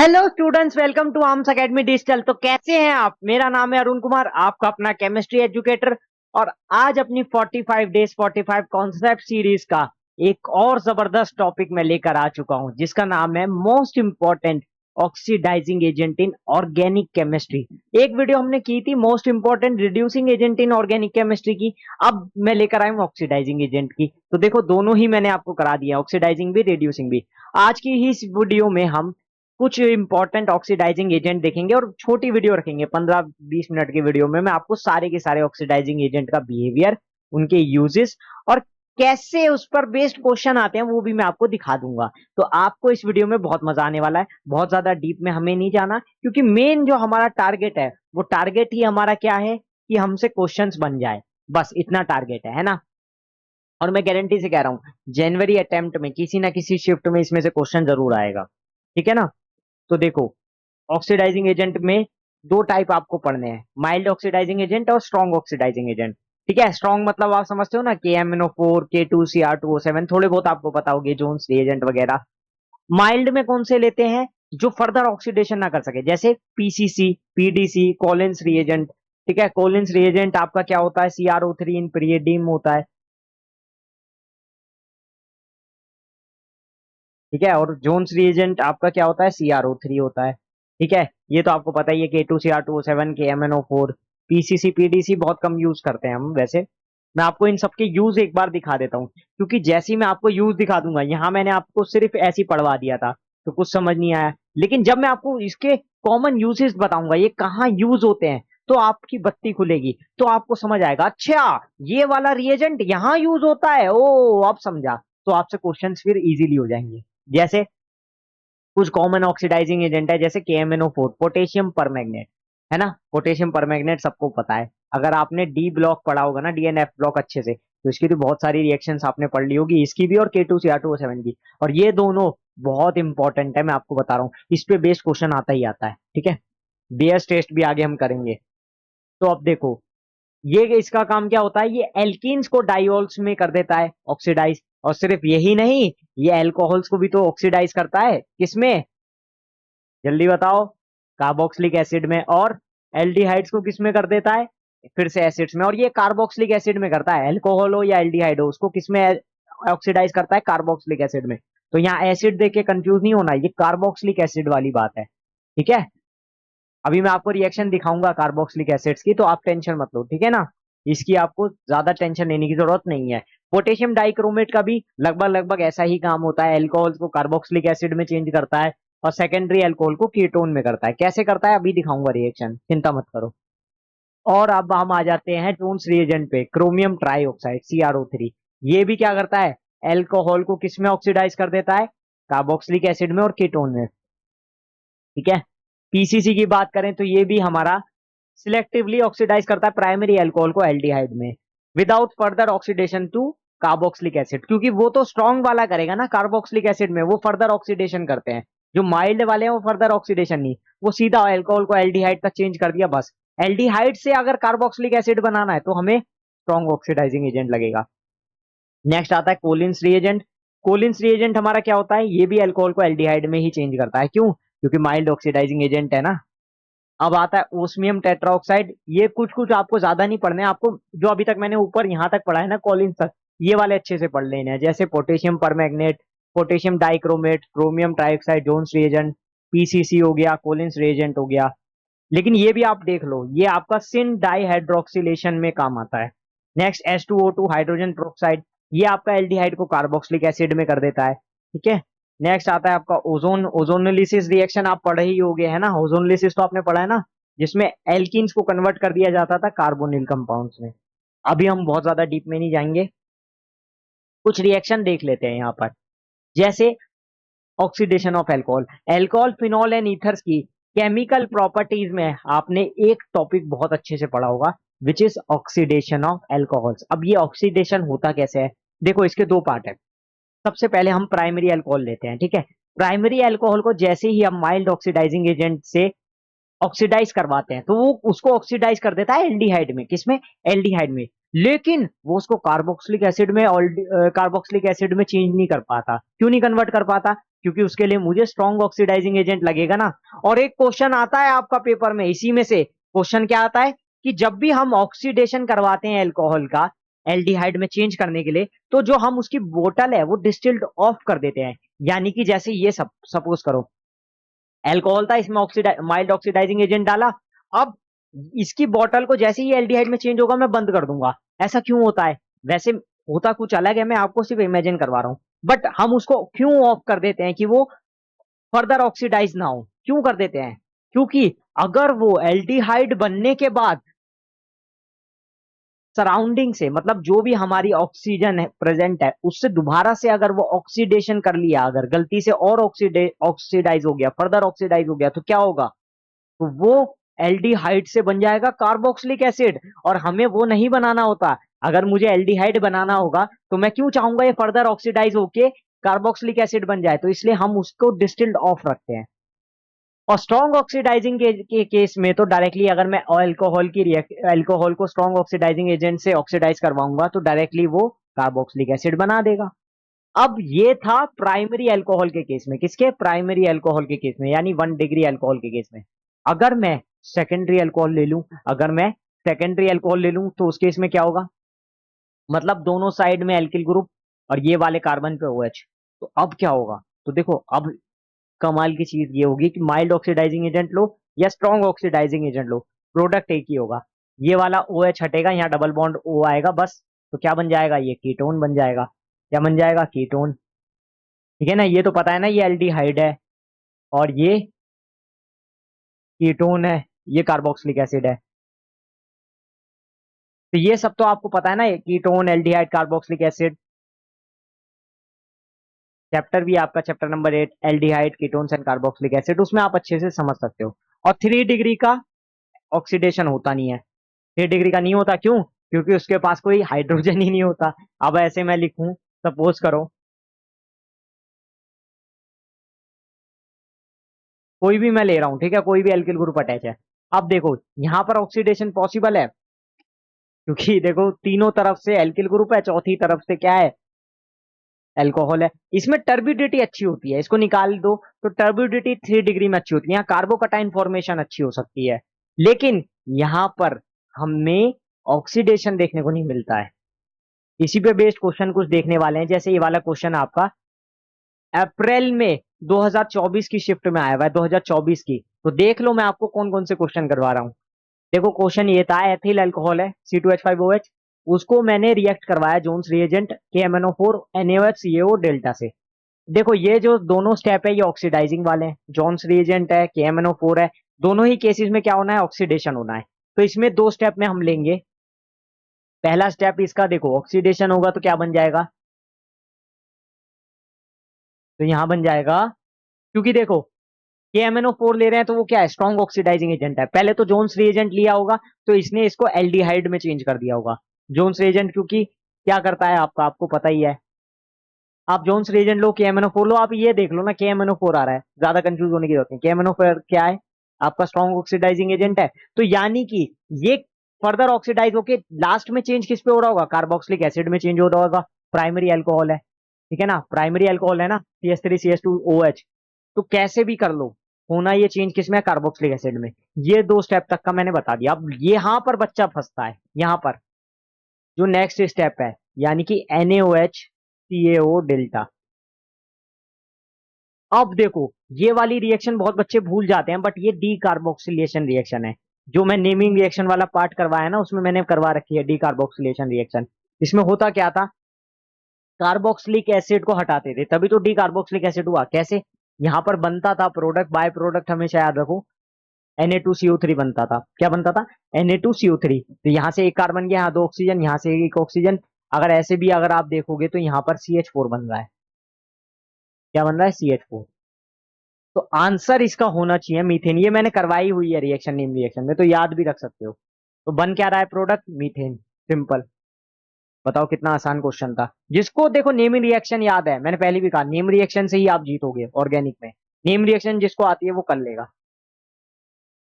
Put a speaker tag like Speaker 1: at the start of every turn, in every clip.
Speaker 1: Hello students, welcome to Arms Academy Digital. तो कैसे हैं आप? मेरा नाम है अरुण कुमार, आपका अपना केमिस्ट्री एजुकेटर। और आज अपनी 45 डेज 45 कॉन्सेप्ट सीरीज का एक और जबरदस्त टॉपिक मैं लेकर आ चुका हूं, जिसका नाम है most important oxidising agent in organic chemistry. एक वीडियो हमने की थी most important reducing agent in organic chemistry की। अब मैं लेकर आया हूं ऑक्सीडाइजिंग एजेंट की। तो देखो, दोनों ही मैंने आपको करा दिया, ऑक्सीडाइजिंग भी रिड्यूसिंग भी। आज की ही इस वीडियो में हम कुछ इंपॉर्टेंट ऑक्सीडाइजिंग एजेंट देखेंगे और छोटी वीडियो रखेंगे, 15-20 मिनट की वीडियो में मैं आपको सारे के सारे ऑक्सीडाइजिंग एजेंट का बिहेवियर, उनके यूजेस और कैसे उस पर बेस्ड क्वेश्चन आते हैं वो भी मैं आपको दिखा दूंगा। तो आपको इस वीडियो में बहुत मजा आने वाला है। बहुत ज्यादा डीप में हमें नहीं जाना, क्योंकि मेन जो हमारा टारगेट है वो टारगेट ही हमारा क्या है कि हमसे क्वेश्चंस बन जाए, बस इतना टारगेट है ना। और मैं गारंटी से कह रहा हूं, जनवरी अटेम्प्ट में किसी ना किसी शिफ्ट में इसमें से क्वेश्चन जरूर आएगा। ठीक है ना। तो देखो, ऑक्सीडाइजिंग एजेंट में दो टाइप आपको पढ़ने हैं, माइल्ड ऑक्सीडाइजिंग एजेंट और स्ट्रॉन्ग ऑक्सीडाइजिंग एजेंट। ठीक है, स्ट्रॉन्ग मतलब आप समझते हो ना, KMnO4, K2Cr2O7, थोड़े बहुत आपको पता होगी, जोन्स रिएजेंट वगैरह। माइल्ड में कौन से लेते हैं? जो फर्दर ऑक्सीडेशन ना कर सके, जैसे PCC, PDC, कोलिन्स रिएजेंट। ठीक है, कोलिन्स रिएजेंट आपका क्या होता है? CrO3 इन पीरियडियम होता है। ठीक है, और जोन्स रिएजेंट आपका क्या होता है? CrO3 होता है। ठीक है, ये तो आपको पता ही है, K2Cr2O7, KMnO4। PCC, PDC बहुत कम यूज करते हैं हम वैसे। मैं आपको इन सबके यूज एक बार दिखा देता हूँ, क्योंकि जैसे ही मैं आपको यूज दिखा दूंगा, यहाँ मैंने आपको सिर्फ ऐसी पढ़वा दिया था तो कुछ समझ नहीं आया, लेकिन जब मैं आपको इसके कॉमन यूजेस बताऊंगा, ये कहाँ यूज होते हैं, तो आपकी बत्ती खुलेगी, तो आपको समझ आएगा, अच्छा ये वाला रिएजेंट यहाँ यूज होता है, ओ अब समझा। तो आपसे क्वेश्चंस फिर इजीली हो जाएंगे। जैसे कुछ कॉमन ऑक्सीडाइजिंग एजेंट है, जैसे KMnO4, पोटेशियम परमैंगनेट, है ना। पोटेशियम परमैंगनेट सबको पता है। अगर आपने डी ब्लॉक पढ़ा होगा ना, DNF ब्लॉक अच्छे से, तो इसकी तो बहुत सारी रिएक्शंस आपने पढ़ ली होगी, इसकी भी और K2Cr2O7 की। और ये दोनों बहुत इंपॉर्टेंट है, मैं आपको बता रहा हूँ, इस पे बेस्ड क्वेश्चन आता ही आता है। ठीक है, बेयर्स टेस्ट भी आगे हम करेंगे। तो अब देखो, ये इसका काम क्या होता है? ये एल्कीन्स को डाइऑल्स में कर देता है ऑक्सीडाइज। और सिर्फ यही नहीं, ये अल्कोहल्स को भी तो ऑक्सीडाइज करता है, किसमें? जल्दी बताओ। कार्बोक्सिलिक एसिड में। और एल्डिहाइड्स को किस में कर देता है? फिर से एसिड्स में। और ये कार्बोक्सिलिक एसिड में करता है, अल्कोहल हो या एल्डिहाइड हो, उसको किसमें ऑक्सीडाइज करता है? कार्बोक्सिलिक एसिड में। तो यहाँ एसिड देख के कंफ्यूज नहीं होना, ये कार्बोक्सिलिक एसिड वाली बात है। ठीक है, अभी मैं आपको रिएक्शन दिखाऊंगा कार्बोक्सिलिक एसिड्स की, तो आप टेंशन मत लो, ठीक है ना। इसकी आपको ज्यादा टेंशन लेने की जरूरत नहीं है। पोटेशियम डाइक्रोमेट का भी लगभग लगभग ऐसा ही काम होता है, अल्कोहल को कार्बोक्सिलिक एसिड में चेंज करता है और सेकेंडरी अल्कोहल को कीटोन में करता है। कैसे करता है अभी दिखाऊंगा रिएक्शन, चिंता मत करो। और अब हम आ जाते हैं टोन्स रिएजेंट पे, क्रोमियम ट्राईऑक्साइड, CrO3। ये भी क्या करता है? अल्कोहल को किसमें ऑक्सीडाइज कर देता है? कार्बोक्सिलिक एसिड में और कीटोन में। ठीक है, PCC की बात करें तो ये भी हमारा सिलेक्टिवली ऑक्सीडाइज करता है प्राइमरी अल्कोहल को एल्डिहाइड में, without further oxidation to carboxylic acid, क्योंकि वो तो स्ट्रॉन्ग वाला करेगा ना कार्बोक्सिलिक एसिड में, वो फर्दर ऑक्सीडेशन करते हैं। जो माइल्ड वाले हैं वो फर्दर ऑक्सीडेशन नहीं, वो सीधा अल्कोहल को एल्डिहाइड तक चेंज कर दिया बस। एल्डिहाइड से अगर कार्बोक्सिलिक एसिड बनाना है तो हमें स्ट्रॉन्ग ऑक्सीडाइजिंग एजेंट लगेगा। नेक्स्ट आता है कोलिन्स रिएजेंट। कोलिन्स रिएजेंट हमारा क्या होता है? ये भी अल्कोहल को एल्डिहाइड में ही चेंज करता है, क्यों? क्योंकि माइल्ड ऑक्सीडाइजिंग एजेंट है ना। अब आता है ओस्मियम टेट्राऑक्साइड। ये कुछ कुछ आपको ज्यादा नहीं पढ़ने, आपको जो अभी तक मैंने ऊपर यहां तक पढ़ा है ना कॉलिन्स तक, ये वाले अच्छे से पढ़ लेने हैं। जैसे potassium permanganate, potassium dichromate, chromium trioxide, Jones reagent, PCC हो गया, कोलिन्स रिएजेंट हो गया। लेकिन ये भी आप देख लो, ये आपका सिन डाइहाइड्रोक्सिलेशन में काम आता है। नेक्स्ट H2O2 हाइड्रोजन प्रोक्साइड, ये आपका एल्डिहाइड को कार्बोक्सिलिक एसिड में कर देता है। ठीक है, नेक्स्ट आता है आपका ओजोन, ओजोनोलिसिस रिएक्शन आप पढ़े ही होगे, है ना। ओजोनोलिसिस तो आपने पढ़ा है ना, जिसमें एल्कीन्स को कन्वर्ट कर दिया जाता था कार्बोनिल कंपाउंड्स में। अभी हम बहुत ज्यादा डीप में नहीं जाएंगे, कुछ रिएक्शन देख लेते हैं यहाँ पर। जैसे oxidation of alcohol, alcohol, phenol and ethers की केमिकल प्रॉपर्टीज में आपने एक टॉपिक बहुत अच्छे से पढ़ा होगा, which is oxidation of alcohols. अब ये ऑक्सीडेशन होता कैसे है? देखो, इसके दो पार्ट है। सबसे पहले हम प्राइमरी अल्कोहल लेते हैं। ठीक है, प्राइमरी अल्कोहल को जैसे ही हम माइल्ड ऑक्सीडाइजिंग एजेंट से ऑक्सीडाइज करवाते हैं, तो वो उसको ऑक्सीडाइज कर देता है एल्डिहाइड में, किसमें? एल्डिहाइड में। लेकिन वो उसको कार्बोक्सिलिक एसिड में कार्बोक्सिलिक एसिड में चेंज नहीं कर पाता। क्यों नहीं कन्वर्ट कर पाता? क्योंकि उसके लिए मुझे स्ट्रॉन्ग ऑक्सीडाइजिंग एजेंट लगेगा ना। और एक क्वेश्चन आता है आपका पेपर में, इसी में से क्वेश्चन क्या आता है कि जब भी हम ऑक्सीडेशन करवाते हैं अल्कोहल का एल्डिहाइड में चेंज करने के लिए, तो जो हम उसकी बोतल है वो डिस्टिल्ड ऑफ कर देते हैं। यानी कि जैसे ये सब सपोज करो अल्कोहल था, इसमें माइल्ड ऑक्सीडाइजिंग एजेंट डाला, अब इसकी बॉटल को जैसे ही एल्डिहाइड में चेंज होगा मैं बंद कर दूंगा। ऐसा क्यों होता है? वैसे होता कुछ अलग है, मैं आपको सिर्फ इमेजिन करवा रहा हूं। बट हम उसको क्यों ऑफ कर देते हैं कि वो फर्दर ऑक्सीडाइज ना हो? क्यों कर देते हैं? क्योंकि अगर वो एल्डिहाइड बनने के बाद सराउंडिंग से, मतलब जो भी हमारी ऑक्सीजन है प्रेजेंट है उससे दोबारा से अगर वो ऑक्सीडेशन कर लिया, अगर गलती से और ऑक्सीडाइज हो गया, फर्दर ऑक्सीडाइज हो गया, तो क्या होगा? तो वो एल्डिहाइड से बन जाएगा कार्बोक्सिलिक एसिड। और हमें वो नहीं बनाना होता। अगर मुझे एल्डिहाइड बनाना होगा तो मैं क्यों चाहूंगा ये फर्दर ऑक्सीडाइज होके कार्बोक्सिलिक एसिड बन जाए? तो इसलिए हम उसको डिस्टिल्ड ऑफ रखते हैं। और स्ट्रॉन्ग ऑक्सीडाइजिंग के केस में तो डायरेक्टली अगर मैं अल्कोहल को स्ट्रॉन्ग ऑक्सीडाइजिंग एजेंट से ऑक्सीडाइज करवाऊंगा तो डायरेक्टली वो कार्बोक्सिलिक एसिड बना देगा। अब ये था प्राइमरी अल्कोहल के केस में। किसके? प्राइमरी अल्कोहल के केस में, यानी 1 डिग्री अल्कोहल के केस में। अगर मैं सेकेंडरी अल्कोहल ले लूं, अगर मैं सेकेंडरी अल्कोहल ले लूं तो उस केस में क्या होगा? मतलब दोनों साइड में एल्किल ग्रुप और ये वाले कार्बन पे OH। तो अब क्या होगा? तो देखो अब कमाल की चीज ये होगी कि माइल्ड ऑक्सीडाइजिंग एजेंट लो या स्ट्रॉन्ग ऑक्सीडाइजिंग एजेंट लो, प्रोडक्ट एक ही होगा। ये वाला OH हटेगा, यहाँ डबल बॉन्ड O आएगा बस। तो क्या बन जाएगा? ये कीटोन बन जाएगा। क्या बन जाएगा? कीटोन। ठीक है ना? ये तो पता है ना, ये एल्डिहाइड है और ये कीटोन है, ये कार्बोक्सिलिक एसिड है। तो ये सब तो आपको पता है ना, ketone, aldehyde, carboxylic acid. Chapter भी आपका chapter number 8 aldehyde, ketones and carboxylic acid, उसमें आप अच्छे से समझ सकते हो। और 3 डिग्री का ऑक्सीडेशन होता नहीं है। 3 डिग्री का नहीं होता, क्यों? क्योंकि उसके पास कोई हाइड्रोजन ही नहीं होता। अब ऐसे मैं लिखूं, सपोज करो कोई भी मैं ले रहा हूं, ठीक है, कोई भी एल्किल ग्रुप अटैच है। अब देखो यहां पर ऑक्सीडेशन पॉसिबल है, क्योंकि देखो तीनों तरफ से एल्किल ग्रुप है, चौथी तरफ से क्या है? अल्कोहल है। इसमें टर्बिडिटी अच्छी होती है, इसको निकाल दो तो टर्बिडिटी 3 डिग्री में अच्छी होती है, यहाँ कार्बोकटाइन फॉर्मेशन अच्छी हो सकती है। लेकिन यहां पर हमें ऑक्सीडेशन देखने को नहीं मिलता है। इसी पे बेस्ड क्वेश्चन कुछ देखने वाले हैं, जैसे ये वाला क्वेश्चन आपका अप्रैल में 2024 की शिफ्ट में आया हुआ है, 2024 की। तो देख लो मैं आपको कौन कौन से क्वेश्चन करवा रहा हूँ। देखो क्वेश्चन ये था, एथिल अल्कोहल है C2H5OH, उसको मैंने रिएक्ट करवाया Jones reagent KMnO4 NaOH delta से। देखो ये जो दोनों स्टेप है ये ऑक्सीडाइजिंग वाले हैं, जोन्स रिएजेंट है, KMnO4 है। दोनों ही केसेस में क्या होना है? ऑक्सीडेशन होना है। तो इसमें दो स्टेप में हम लेंगे। पहला स्टेप इसका देखो ऑक्सीडेशन होगा तो क्या बन जाएगा? तो यहां बन जाएगा, क्योंकि देखो KMnO4 ले रहे हैं तो वो क्या है? स्ट्रॉन्ग ऑक्सीडाइजिंग एजेंट है। पहले तो जोन्स रिएजेंट लिया होगा तो इसने इसको एल्डिहाइड में चेंज कर दिया होगा। जोन्स रिएजेंट क्योंकि क्या करता है आपका, आपको पता ही है। आप जोन्स रिएजेंट लो, KMnO4 लो, आप ये देख लो ना KMnO4 आ रहा है, ज्यादा कंफ्यूज होने की जरूरत नहीं। KMnO4 क्या है? आपका स्ट्रॉन्ग ऑक्सीडाइजिंग एजेंट है। तो यानी कि ये फर्दर ऑक्सीडाइज होके लास्ट में चेंज किस पे हो रहा होगा? कार्बोक्सिलिक एसिड में चेंज हो रहा होगा। प्राइमरी अल्कोहल है, ठीक है ना, प्राइमरी अल्कोहल है ना, CH3CH2OH। तो कैसे भी कर लो, होना ये चेंज किसमें है? कार्बोक्सिलिक एसिड में। ये दो स्टेप तक का मैंने बता दिया। अब यहां पर बच्चा फंसता है, यहां पर जो नेक्स्ट स्टेप है, यानी कि NaOH CaO डेल्टा। अब देखो ये वाली रिएक्शन बहुत बच्चे भूल जाते हैं, बट ये डी कार्बोक्सिलेशन रिएक्शन है। जो मैं नेमिंग रिएक्शन वाला पार्ट करवाया ना, उसमें मैंने करवा रखी है डी कार्बोक्सिलेशन रिएक्शन। इसमें होता क्या था? कार्बोक्सिलिक एसिड को हटाते थे, तभी तो डी कार्बोक्सिलिक एसिड हुआ। कैसे? यहां पर बनता था प्रोडक्ट, बाय प्रोडक्ट हमेशा याद रखो, Na2CO3 बनता था। क्या बनता था? Na2CO3। तो यहां से एक कार्बन गया, यहाँ दो ऑक्सीजन, यहां से एक ऑक्सीजन। अगर ऐसे भी अगर आप देखोगे तो यहाँ पर CH4 बन रहा है। क्या बन रहा है? CH4। तो आंसर इसका होना चाहिए मीथेन। ये मैंने करवाई हुई है रिएक्शन, नेम रिएक्शन में, तो याद भी रख सकते हो। तो बन क्या रहा है प्रोडक्ट? मीथेन। सिंपल। बताओ कितना आसान क्वेश्चन था। जिसको देखो नेम रिएक्शन याद है, मैंने पहले भी कहा नेम रिएक्शन से ही आप जीतोगे ऑर्गेनिक में। नेम रिएक्शन जिसको आती है वो कर लेगा।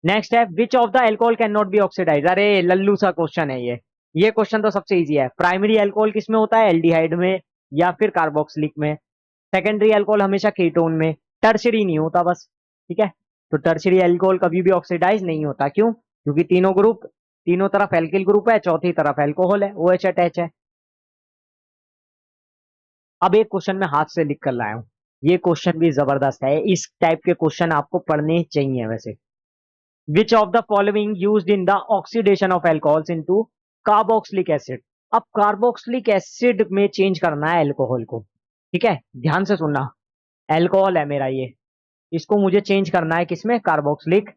Speaker 1: नेक्स्ट है, which of the alcohol can not be oxidise. अरे लल्लू सा क्वेश्चन है ये। ये क्वेश्चन तो सबसे इजी है। प्राइमरी अल्कोहल किस में होता है? एल्डिहाइड में या फिर कार्बोक्सिलिक में। सेकेंडरी अल्कोहल हमेशा कीटोन में, टर्शरी नहीं होता बस। ठीक है, तो टर्शरी अल्कोहल कभी भी ऑक्सीडाइज नहीं होता। क्यों? क्योंकि तीनों ग्रुप, तीनों तरफ एल्किल ग्रुप है, चौथी तरफ अल्कोहल है, OH अटैच है। अब एक क्वेश्चन मैं हाथ से लिख कर लाया हूं, ये क्वेश्चन भी जबरदस्त है। इस टाइप के क्वेश्चन आपको पढ़ने चाहिए वैसे। विच of the following used in the oxidation of alcohols into carboxylic acid. अब कार्बोक्सिलिक एसिड में चेंज करना है एल्कोहल को। ठीक है, ध्यान से सुनना। एल्कोहल है मेरा ये, इसको मुझे चेंज करना है किसमें? कार्बोक्सिलिक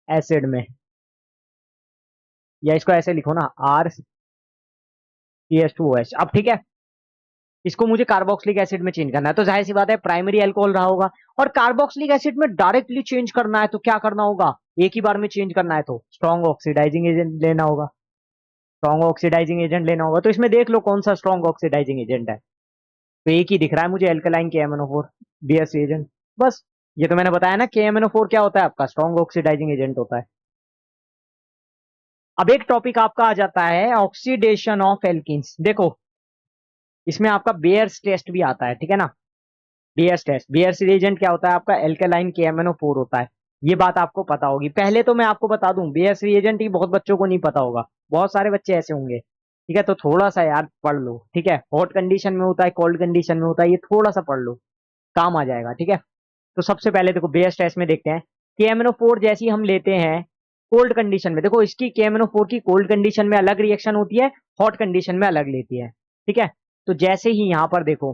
Speaker 1: एसिड में। या इसको ऐसे लिखो ना, RCH2OH। अब ठीक है, इसको मुझे कार्बोक्सिलिक एसिड में चेंज करना है, तो जाहिर सी बात है प्राइमरी अल्कोहल रहा होगा। और कार्बोक्सिलिक एसिड में डायरेक्टली चेंज करना है तो क्या करना होगा? एक ही बार में चेंज करना है तो स्ट्रॉन्ग ऑक्सीडाइजिंग एजेंट लेना होगा। स्ट्रॉन्ग ऑक्सीडाइजिंग एजेंट लेना होगा, तो इसमें देख लो कौन सा स्ट्रॉन्ग ऑक्सीडाइजिंग एजेंट है। तो एक ही दिख रहा है मुझे, एल्कलाइन KMnO4 BS एजेंट। बस, ये तो मैंने बताया ना, KMnO4 क्या होता है आपका? स्ट्रॉन्ग ऑक्सीडाइजिंग एजेंट होता है। अब एक टॉपिक आपका आ जाता है ऑक्सीडेशन ऑफ एल्किन्स। देखो, इसमें आपका बेयर्स टेस्ट भी आता है, ठीक है ना। बेयर्स टेस्ट, बेयर्स रिएजेंट क्या होता है आपका? एल्केलाइन KMnO4 होता है। ये बात आपको पता होगी। पहले तो मैं आपको बता दूं, बेयर्स रिएजेंट ही बहुत बच्चों को नहीं पता होगा, बहुत सारे बच्चे ऐसे होंगे। ठीक है, तो थोड़ा सा यार पढ़ लो। ठीक है, हॉट कंडीशन में होता है, कोल्ड कंडीशन में होता है, ये थोड़ा सा पढ़ लो, काम आ जाएगा। ठीक है, तो सबसे पहले देखो बेयर्स टेस्ट में देखते हैं। KMnO4 जैसी हम लेते हैं कोल्ड कंडीशन में, देखो इसकी KMnO4 की कोल्ड कंडीशन में अलग रिएक्शन होती है, हॉट कंडीशन में अलग लेती है। ठीक है, तो जैसे ही यहां पर देखो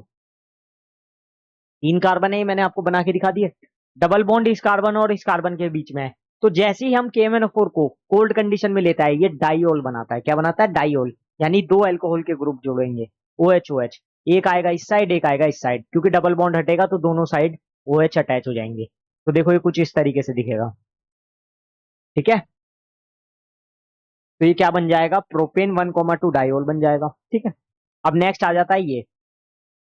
Speaker 1: 3 कार्बन है, मैंने आपको बना के दिखा दिए। डबल बॉन्ड इस कार्बन और इस कार्बन के बीच में है। तो जैसे ही हम KMnO4 को कोल्ड कंडीशन में लेता है, ये डाइओल बनाता है। क्या बनाता है? डाइओल। यानी दो अल्कोहल के ग्रुप जोड़ेंगे, OH OH। एक आएगा इस साइड, एक आएगा इस साइड, क्योंकि डबल बॉन्ड हटेगा तो दोनों साइड OH अटैच हो जाएंगे। तो देखो ये कुछ इस तरीके से दिखेगा। ठीक है, तो ये क्या बन जाएगा? प्रोपेन 1,2 डाइओल बन जाएगा। ठीक है, अब नेक्स्ट आ जाता है ये।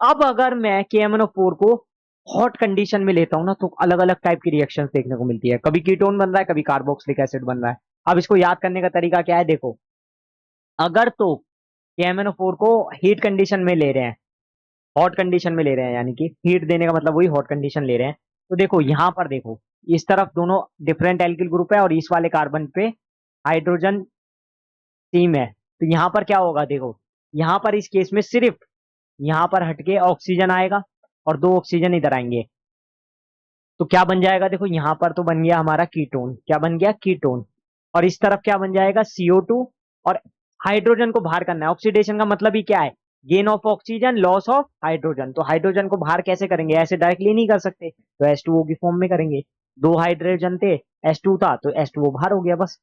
Speaker 1: अब अगर मैं KMnO4 को हॉट कंडीशन में लेता हूं ना, तो अलग अलग टाइप की रिएक्शंस देखने को मिलती है। कभी कीटोन बन रहा है, कभी कार्बोक्सिलिक एसिड बन रहा है। अब इसको याद करने का तरीका क्या है? देखो, अगर तो KMnO4 को हीट कंडीशन में ले रहे हैं, हॉट कंडीशन में ले रहे हैं, यानी कि हीट देने का मतलब वही हॉट कंडीशन ले रहे हैं, तो देखो यहां पर देखो, इस तरफ दोनों डिफरेंट एल्किल ग्रुप है और इस वाले कार्बन पे हाइड्रोजन टीम है। तो यहां पर क्या होगा? देखो, यहां पर इस केस में सिर्फ यहां पर हटके ऑक्सीजन आएगा और 2 ऑक्सीजन इधर आएंगे। तो क्या बन जाएगा? देखो यहां पर तो बन गया हमारा कीटोन। क्या बन गया? कीटोन। और इस तरफ क्या बन जाएगा? CO2। और हाइड्रोजन को बाहर करना है। ऑक्सीडेशन का मतलब ही क्या है? Gain of oxygen, loss of hydrogen. तो हाइड्रोजन को बाहर कैसे करेंगे? ऐसे डायरेक्टली नहीं कर सकते, तो H2O की फॉर्म में करेंगे। दो हाइड्रोजन थे, H2 था, तो H2O बाहर हो गया। बस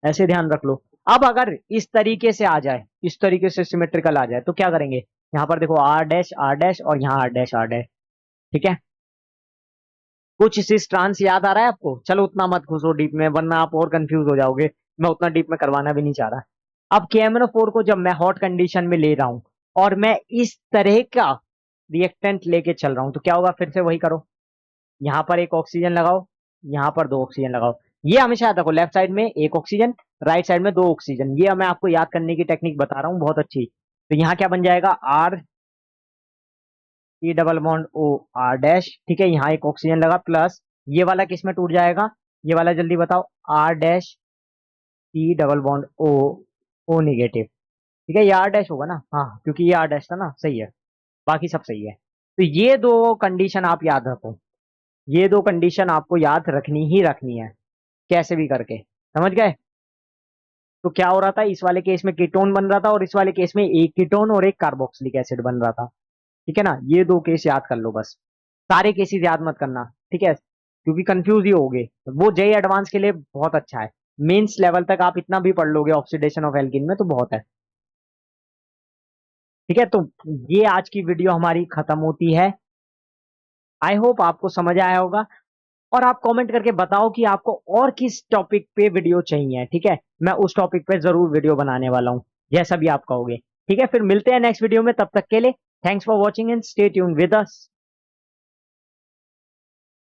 Speaker 1: ऐसे ध्यान रख लो। अब अगर इस तरीके से आ जाए, इस तरीके से सिमेट्रिकल आ जाए, तो क्या करेंगे? यहाँ पर देखो R डैश R डैश और यहाँ R डैश R डैश। ठीक है, कुछ सिस ट्रांस याद आ रहा है आपको? चलो उतना मत घुसो डीप में, वरना आप और कंफ्यूज हो जाओगे। मैं उतना डीप में करवाना भी नहीं चाह रहा। अब KMnO4 को जब मैं हॉट कंडीशन में ले रहा हूं और मैं इस तरह का रिएक्टेंट लेके चल रहा हूं, तो क्या होगा? फिर से वही करो, यहां पर एक ऑक्सीजन लगाओ, यहां पर 2 ऑक्सीजन लगाओ। ये हमेशा याद रखो, लेफ्ट साइड में एक ऑक्सीजन, राइट साइड में 2 ऑक्सीजन। ये मैं आपको याद करने की टेक्निक बता रहा हूँ, बहुत अच्छी। तो यहाँ क्या बन जाएगा? R C double bond O R dash. ठीक है, यहाँ एक ऑक्सीजन लगा, प्लस ये वाला किस में टूट जाएगा? ये वाला जल्दी बताओ। R dash C double bond O negative. ठीक है, ये R डैश होगा ना? हाँ, क्योंकि ये R डैश था ना, सही है। बाकी सब सही है। तो ये दो कंडीशन आप याद रखो, ये दो कंडीशन आपको याद रखनी ही रखनी है, कैसे भी करके। समझ गए? तो क्या हो रहा था? इस वाले केस में कीटोन बन रहा था और इस वाले केस में एक कीटोन और एक कार्बोक्सिलिक एसिड बन रहा था। ठीक है ना, ये दो केस याद कर लो बस, सारे केसेस याद मत करना। ठीक है, क्योंकि कंफ्यूज ही होगे। वो JEE एडवांस के लिए बहुत अच्छा है, मेंस लेवल तक आप इतना भी पढ़ लोगे ऑक्सीडेशन ऑफ एल्कीन में तो बहुत है। ठीक है, तो ये आज की वीडियो हमारी खत्म होती है। आई होप आपको समझ आया होगा। और आप कमेंट करके बताओ कि आपको और किस टॉपिक पे वीडियो चाहिए। ठीक है, मैं उस टॉपिक पे जरूर वीडियो बनाने वाला हूं, जैसा भी आप कहोगे। ठीक है, फिर मिलते हैं नेक्स्ट वीडियो में, तब तक के लिए thanks for watching and stay tune with us.